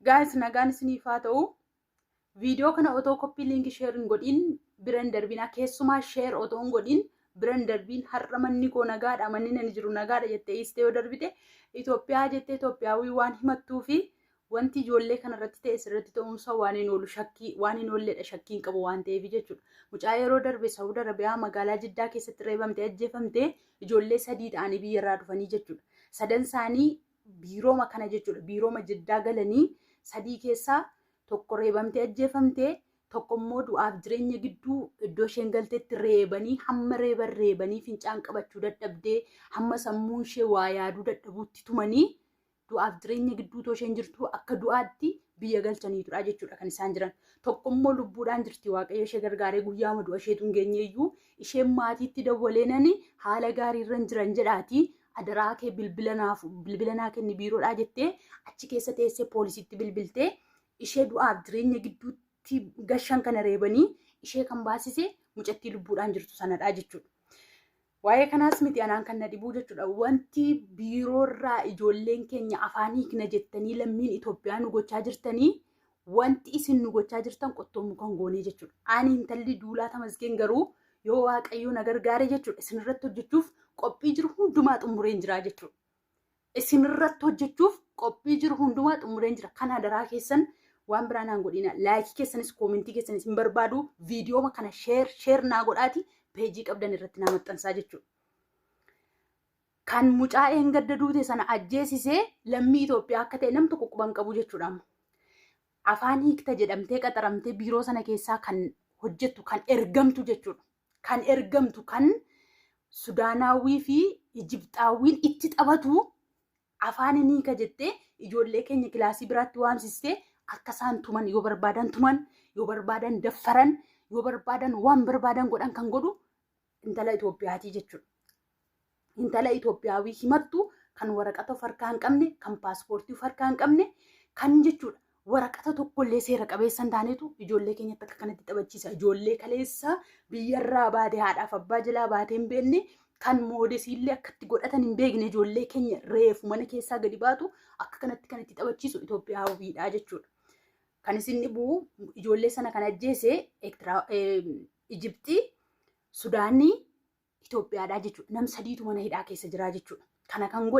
Guys, nagaan isiniif haa ta'u. Viidiyoo kana otoo koppii linkii share hin godhin biran darbina. Keessumaa share otoo hin godhin biran darbiin har'a manni koo nagaadha, manni nani jiru nagaadha jettee istee yoo darbite Itoophiyaa jettee Itoophiyaawii waan himattuu fi wanti ijoollee kana irratti ta'e sirriitti ta'uunsa waan hin oolu shakkii waan hin oolledha shakkiin qabu waan ta'eef jechuudha. Mucaa yeroo darbe Saawud Arabiyaa magaalaa Jiddaa keessatti reebamtee ajjeefamtee ijoollee 3 ta'anii biyyarraa dhufanii jechuudha. Sadan isaanii biirooma kana jechuudha. Biirooma Jiddaa galanii 3 keessaa tokko reebamtee ajjeefamtee tokko immoo du'aaf jireenya gidduu iddoo isheen galteetti reebanii hamma reebanii fincaan qabachuu dadhabdee hamma sammuun ishee waa yaaduu dadhabuutti tumanii du'aaf jireenya gidduu too isheen jirtu akka du'aatti biyya galchaniitudha jechuudha kan isaan jiran. Tokko immoo lubbuudhaan jirti waaqayyo ishee gargaaree guyyaama du'a isheetu hin geenyeeyyuu isheen maatiitti dawwaleenani haala gaariirra jiran jedhaati. Adaraa kee bilbila naa kenni biiroodhaa jettee achi keessa teessee poolisiitti bilbiltee ishee du'aaf jireenya gidduutti gashan kana reebanii ishee kan baasise mucattii lubbuudhaan jirtu sanadha jechuudha. Waa'ee kanaas miti anaan kan na dhibuu jechuudha. Wanti biiroorraa ijoolleen keenya afaan hiikna jettanii lammiin Itoophiyaa nu gochaa jirtanii wanti isin nu gochaa jirtan qottoo mukaan goonee jechuudha. Ani intalli Duulaa Tamasgeen garuu yoo waaqayyo na gargaare jechuudha isinirratti hojjechuuf qophii jiru hundumaa xumureen jira jechuudha. Isinirratti hojjechuuf qophii jiru hundumaa xumureen jira. Kan adaraa keessan waan biraan aan godhina. Laayikii keessanis koomentii keessanis hin barbaadu. Viidiyooma kana sheer naa godhaati peejii qabdan irratti naa maxxansaa jechuudha. Kan mucaa eengadda duute sana ajjeesisee lammii Itoophiyaa akka ta'e nam tokko quban qabu jechuudha. Afaan hiikta jedhamtee qaxaramtee biiroo sana keessaa kan hojjettu kan ergamtu jechuudha. Kan ergamtu kan Sudaanaawwii fi Ijibxaawwiin itti taphatu afaan hiika jettee ijoollee keenya kilaasii biraatti waamsistee akka isaan tuman yoo barbaadan tuman yoo barbaadan daffaran yoo barbaadan waan barbaadan godhan kan godhu intala Itoophiyaati jechuudha. Intala Itoophiyaawii himattu kan waraqata of harkaa hin qabne kan paaspoortii of harkaa hin qabne kan jechuudha. Waraqata tokkollee seera qabeessa hin taanetu ijoollee keenyatti akka kanatti taphachiisa. Ijoollee kaleessa biyyarraa baatee haadhaaf abbaa jalaa baatee hin beekne kan moodesiillee akkatti godhatan hin beekne ijoollee keenya reefu mana keessaa gadi baatu akka kanatti kan itti taphachiisu Itoophiyaawwiidha jechuudha. Kan isin dhibuu ijoollee sana kan ajjeese Ijibxii, Sudaanii, Itoophiyaadha jechuudha. Nam 3tu mana hidhaa keessa jira jechuudha. Kana kan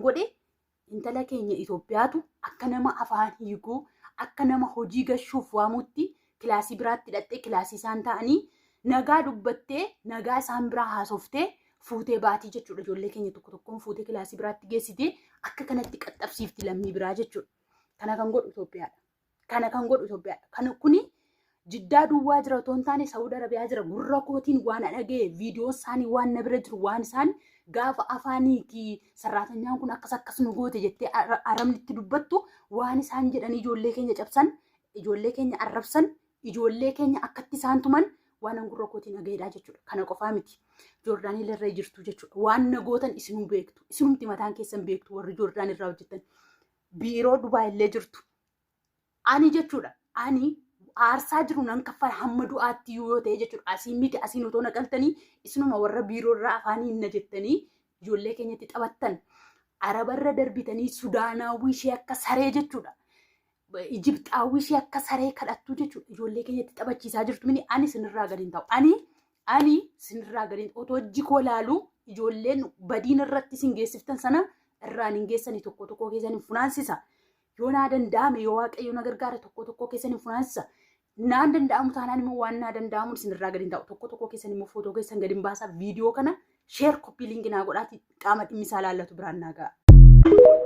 godhe intala keenya Itoophiyaatu akka nama afaan hiikuu akka nama hojii gashuuf waamutti kilaasii biraatti hidhattee kilaasii isaan ta'anii nagaa dubbattee nagaa isaan biraa haasoftee fuutee baatii jechuudha. Ijoollee keenya tokkoon fuutee kilaasii biraatti geessitee akka kanatti qaxxabsiifti lammii biraa jechuudha. Kana kan godhu Itoophiyaadha. Kana kuni Jiddaa duwwaa jira otoo hin taane Saawud Arabiyaa jira. Gurra kootiin waan dhaga'e viidiyoo isaanii waan na bira jiru waan isaan gaafa afaanii sarraatanyaan kun akkas nu goote jettee aramnitti dubbattu waan isaan jedhanii ijoollee keenya cabsan, ijoollee keenya arrabsan, ijoollee keenya akkatti isaan tuman waan gurra kootiin dhaga'edha jechuudha. Kana qofaa miti. Joordaanii irra jirtu jechuudha. Waan na gootan isinuu beektu. Isinumti mataan keessan beektu warri Joordaan irraa hojjetan. Biiroo Dubaay illee jirtu. Ani jechuudha. Ani aarsaa jiru nan kaffala hamma du'aatti yoo ta'e jechuudha. Asiin miti asiin otoo naqaltanii isinuma warra biiroo irraa afaanii hin jettanii ijoollee keenyatti taphattan. Arabarra darbitanii Sudaanaawwii ishee akka saree jechuudha. Ijibxaawwii ishee akka saree kadhattu jechuudha. Ijoollee keenyatti taphachiisaa jirtu mini ani sinirraa gadi hin ta'u. Ani sinirraa gadi otoo hojii koo laalu ijoolleen badiin irratti isin geessiftan sana irraan hin geessanii tokko keessan hin funaansisa. Yoo naa danda'ame yoo waaqayyo na gargaare tokko keessan hin funaansisa. Naan danda'amu taanaan immoo waan naa danda'amu isinirraa gadi hin ta'u. Tokko keessan immoo footoo keessan gadi hin baasa. Viidiyoo kana sheer koppii linkii naa godhaati qaama dhimmisaa laallatu biraan naa ga'a.